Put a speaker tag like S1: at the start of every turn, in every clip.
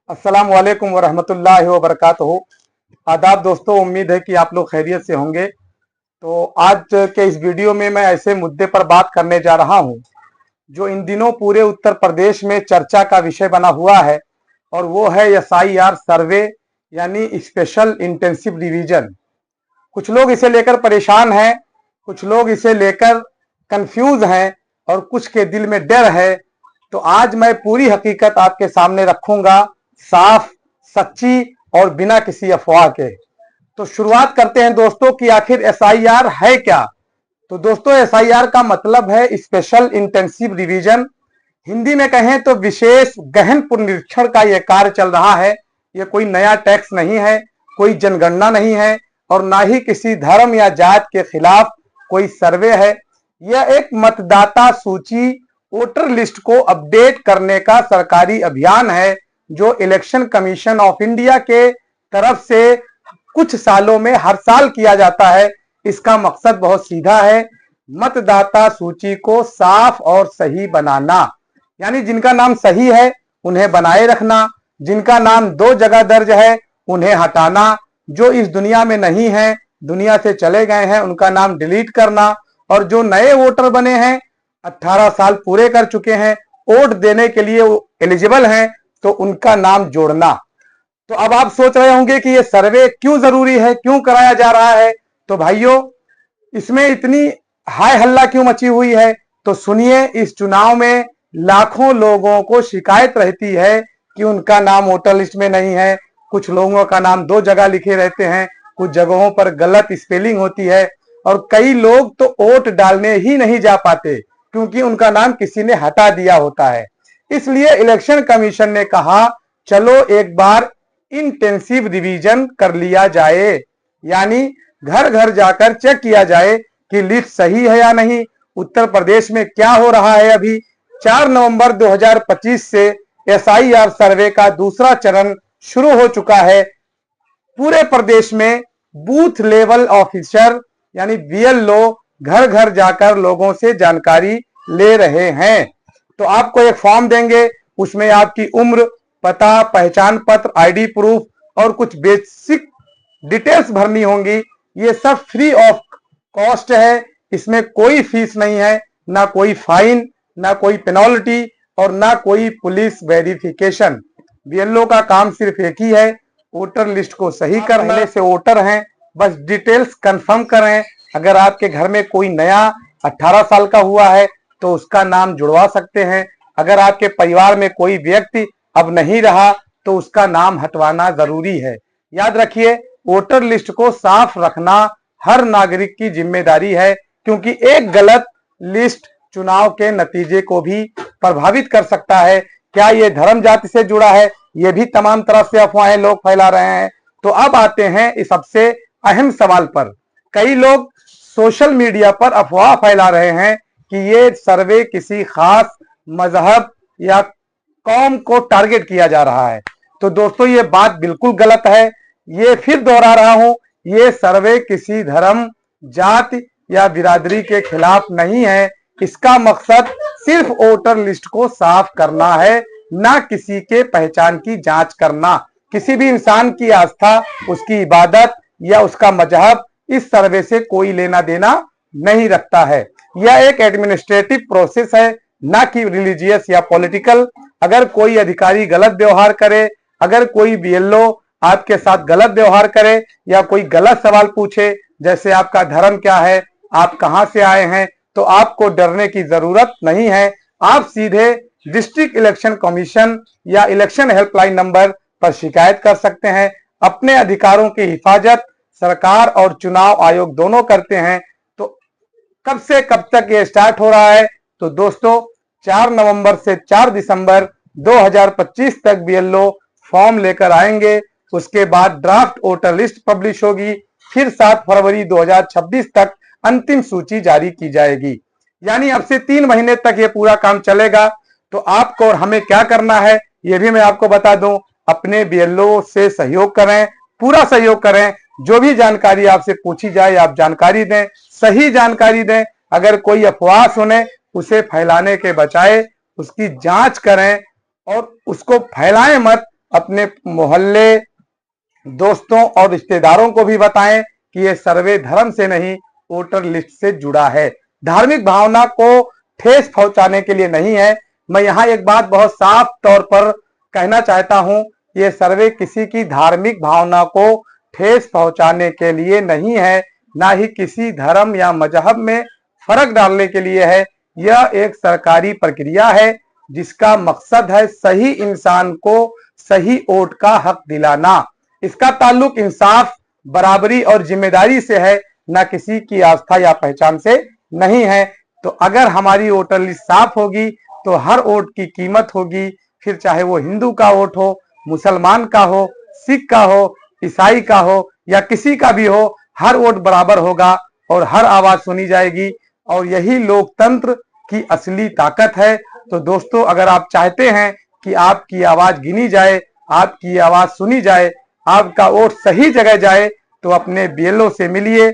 S1: अस्सलाम वालेकुम वरहमतुल्लाहि वबरकातुहू। आदाब दोस्तों, उम्मीद है कि आप लोग खैरियत से होंगे। तो आज के इस वीडियो में मैं ऐसे मुद्दे पर बात करने जा रहा हूं जो इन दिनों पूरे उत्तर प्रदेश में चर्चा का विषय बना हुआ है, और वो है एसआईआर सर्वे यानी स्पेशल इंटेंसिव रिवीजन। कुछ लोग इसे लेकर परेशान हैं, कुछ लोग इसे लेकर कंफ्यूज हैं और कुछ के दिल में डर है। तो आज मैं पूरी हकीकत आपके सामने रखूंगा, साफ, सच्ची और बिना किसी अफवाह के। तो शुरुआत करते हैं दोस्तों कि आखिर एसआईआर है क्या। तो दोस्तों, एसआईआर का मतलब है स्पेशल इंटेंसिव रिवीजन। हिंदी में कहें तो विशेष गहन पुनरीक्षण का यह कार्य चल रहा है। यह कोई नया टैक्स नहीं है, कोई जनगणना नहीं है और ना ही किसी धर्म या जात के खिलाफ कोई सर्वे है। यह एक मतदाता सूची, वोटर लिस्ट को अपडेट करने का सरकारी अभियान है जो इलेक्शन कमीशन ऑफ इंडिया के तरफ से कुछ सालों में हर साल किया जाता है। इसका मकसद बहुत सीधा है, मतदाता सूची को साफ और सही बनाना। यानी जिनका नाम सही है उन्हें बनाए रखना, जिनका नाम दो जगह दर्ज है उन्हें हटाना, जो इस दुनिया में नहीं है, दुनिया से चले गए हैं, उनका नाम डिलीट करना, और जो नए वोटर बने हैं, 18 साल पूरे कर चुके हैं, वोट देने के लिए एलिजिबल हैं, तो उनका नाम जोड़ना। तो अब आप सोच रहे होंगे कि ये सर्वे क्यों जरूरी है, क्यों कराया जा रहा है। तो भाइयों, इसमें इतनी हाय हल्ला क्यों मची हुई है, तो सुनिए। इस चुनाव में लाखों लोगों को शिकायत रहती है कि उनका नाम वोटर लिस्ट में नहीं है। कुछ लोगों का नाम दो जगह लिखे रहते हैं, कुछ जगहों पर गलत स्पेलिंग होती है, और कई लोग तो वोट डालने ही नहीं जा पाते क्योंकि उनका नाम किसी ने हटा दिया होता है। इसलिए इलेक्शन कमीशन ने कहा, चलो एक बार इंटेंसिव रिवीजन कर लिया जाए, यानी घर घर जाकर चेक किया जाए कि लिस्ट सही है या नहीं। उत्तर प्रदेश में क्या हो रहा है अभी। 4 नवंबर 2025 से एसआईआर सर्वे का दूसरा चरण शुरू हो चुका है। पूरे प्रदेश में बूथ लेवल ऑफिसर यानी बीएलओ घर घर जाकर लोगों से जानकारी ले रहे हैं। तो आपको एक फॉर्म देंगे, उसमें आपकी उम्र, पता, पहचान पत्र, आईडी प्रूफ और कुछ बेसिक डिटेल्स भरनी होंगी। ये सब फ्री ऑफ कॉस्ट है, इसमें कोई फीस नहीं है, ना कोई फाइन, ना कोई पेनल्टी और ना कोई पुलिस वेरिफिकेशन। बीएलओ का काम सिर्फ एक ही है, वोटर लिस्ट को सही करना। पहले से वोटर हैं, बस डिटेल्स कंफर्म करें। अगर आपके घर में कोई नया 18 साल का हुआ है तो उसका नाम जुड़वा सकते हैं। अगर आपके परिवार में कोई व्यक्ति अब नहीं रहा तो उसका नाम हटवाना जरूरी है। याद रखिए, वोटर लिस्ट को साफ रखना हर नागरिक की जिम्मेदारी है, क्योंकि एक गलत लिस्ट चुनाव के नतीजे को भी प्रभावित कर सकता है। क्या ये धर्म जाति से जुड़ा है, ये भी तमाम तरफ से अफवाहें लोग फैला रहे हैं। तो अब आते हैं इस सबसे अहम सवाल पर। कई लोग सोशल मीडिया पर अफवाह फैला रहे हैं कि ये सर्वे किसी खास मजहब या कौम को टारगेट किया जा रहा है। तो दोस्तों, ये बात बिल्कुल गलत है। ये फिर दोहरा रहा हूं, ये सर्वे किसी धर्म, जाति या बिरादरी के खिलाफ नहीं है। इसका मकसद सिर्फ वोटर लिस्ट को साफ करना है, ना किसी के पहचान की जांच करना। किसी भी इंसान की आस्था, उसकी इबादत या उसका मजहब इस सर्वे से कोई लेना देना नहीं रखता है। यह एक एडमिनिस्ट्रेटिव प्रोसेस है, ना कि रिलीजियस या पॉलिटिकल। अगर कोई अधिकारी गलत व्यवहार करे, अगर कोई बीएलओ आपके साथ गलत व्यवहार करे या कोई गलत सवाल पूछे, जैसे आपका धर्म क्या है, आप कहां से आए हैं, तो आपको डरने की जरूरत नहीं है। आप सीधे डिस्ट्रिक्ट इलेक्शन कमीशन या इलेक्शन हेल्पलाइन नंबर पर शिकायत कर सकते हैं। अपने अधिकारों की हिफाजत सरकार और चुनाव आयोग दोनों करते हैं। तो कब से कब तक ये स्टार्ट हो रहा है, तो दोस्तों 4 नवंबर से 4 दिसंबर 2025 तक बीएलओ फॉर्म लेकर आएंगे। उसके बाद ड्राफ्ट वोटर लिस्ट पब्लिश होगी, फिर 7 फरवरी 2026 तक अंतिम सूची जारी की जाएगी। यानी अब से 3 महीने तक ये पूरा काम चलेगा। तो आपको और हमें क्या करना है, ये भी मैं आपको बता दूं। अपने बीएलओ से सहयोग करें, पूरा सहयोग करें। जो भी जानकारी आपसे पूछी जाए आप जानकारी दें, सही जानकारी दें। अगर कोई अफवाह सुने उसे फैलाने के बजाय उसकी जांच करें और उसको फैलाएं मत। अपने मोहल्ले, दोस्तों और रिश्तेदारों को भी बताएं कि ये सर्वे धर्म से नहीं, वोटर लिस्ट से जुड़ा है, धार्मिक भावना को ठेस पहुंचाने के लिए नहीं है। मैं यहाँ एक बात बहुत साफ तौर पर कहना चाहता हूँ, ये सर्वे किसी की धार्मिक भावना को ठेस पहुंचाने के लिए नहीं है, ना ही किसी धर्म या मजहब में फर्क डालने के लिए है। यह एक सरकारी प्रक्रिया है जिसका मकसद है सही इंसान को सही वोट का हक दिलाना। इसका ताल्लुक इंसाफ, बराबरी और जिम्मेदारी से है, न किसी की आस्था या पहचान से नहीं है। तो अगर हमारी वोटर लिस्ट साफ होगी तो हर वोट की कीमत होगी, फिर चाहे वो हिंदू का वोट हो, मुसलमान का हो, सिख का हो, ईसाई का हो या किसी का भी हो, हर वोट बराबर होगा और हर आवाज सुनी जाएगी। और यही लोकतंत्र की असली ताकत है। तो दोस्तों, अगर आप चाहते हैं कि आपकी आवाज गिनी जाए, आपकी आवाज सुनी जाए, आपका वोट सही जगह जाए, तो अपने बीएलओ से मिलिए,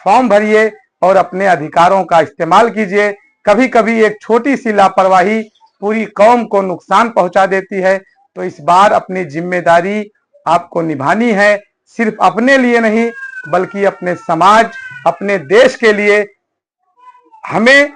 S1: फॉर्म भरिए और अपने अधिकारों का इस्तेमाल कीजिए। कभी कभी एक छोटी सी लापरवाही पूरी कौम को नुकसान पहुंचा देती है। तो इस बार अपनी जिम्मेदारी आपको निभानी है, सिर्फ अपने लिए नहीं बल्कि अपने समाज, अपने देश के लिए हमें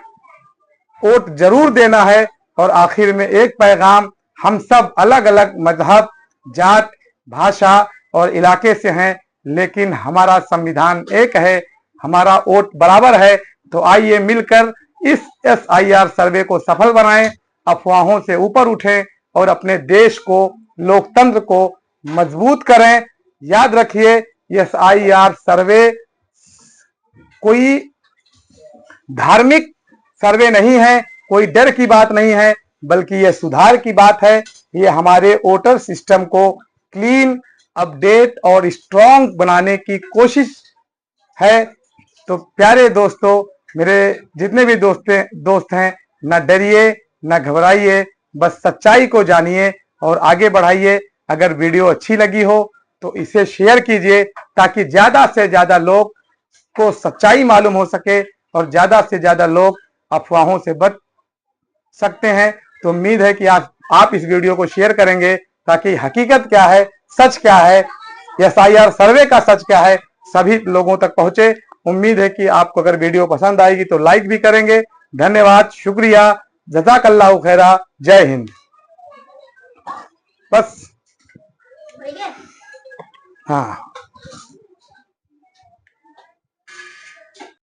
S1: वोट जरूर देना है। और आखिर में एक पैगाम, हम सब अलग अलग मजहब, जात, भाषा और इलाके से हैं, लेकिन हमारा संविधान एक है, हमारा वोट बराबर है। तो आइए मिलकर इस SIR सर्वे को सफल बनाएं, अफवाहों से ऊपर उठें और अपने देश को, लोकतंत्र को मजबूत करें। याद रखिए, SIR सर्वे कोई धार्मिक सर्वे नहीं है, कोई डर की बात नहीं है, बल्कि यह सुधार की बात है। ये हमारे वोटर सिस्टम को क्लीन, अपडेट और स्ट्रॉन्ग बनाने की कोशिश है। तो प्यारे दोस्तों, मेरे जितने भी दोस्त हैं, ना डरिए, ना घबराइए, बस सच्चाई को जानिए और आगे बढ़ाइए। अगर वीडियो अच्छी लगी हो तो इसे शेयर कीजिए, ताकि ज्यादा से ज्यादा लोग को सच्चाई मालूम हो सके और ज्यादा से ज्यादा लोग अफवाहों से बच सकते हैं। तो उम्मीद है कि आप इस वीडियो को शेयर करेंगे, ताकि हकीकत क्या है, सच क्या है, SIR सर्वे का सच क्या है, सभी लोगों तक पहुंचे। उम्मीद है कि आपको अगर वीडियो पसंद आएगी तो लाइक भी करेंगे। धन्यवाद, शुक्रिया, जज़ाकल्लाहु खैरा, जय हिंद। बस हाँ।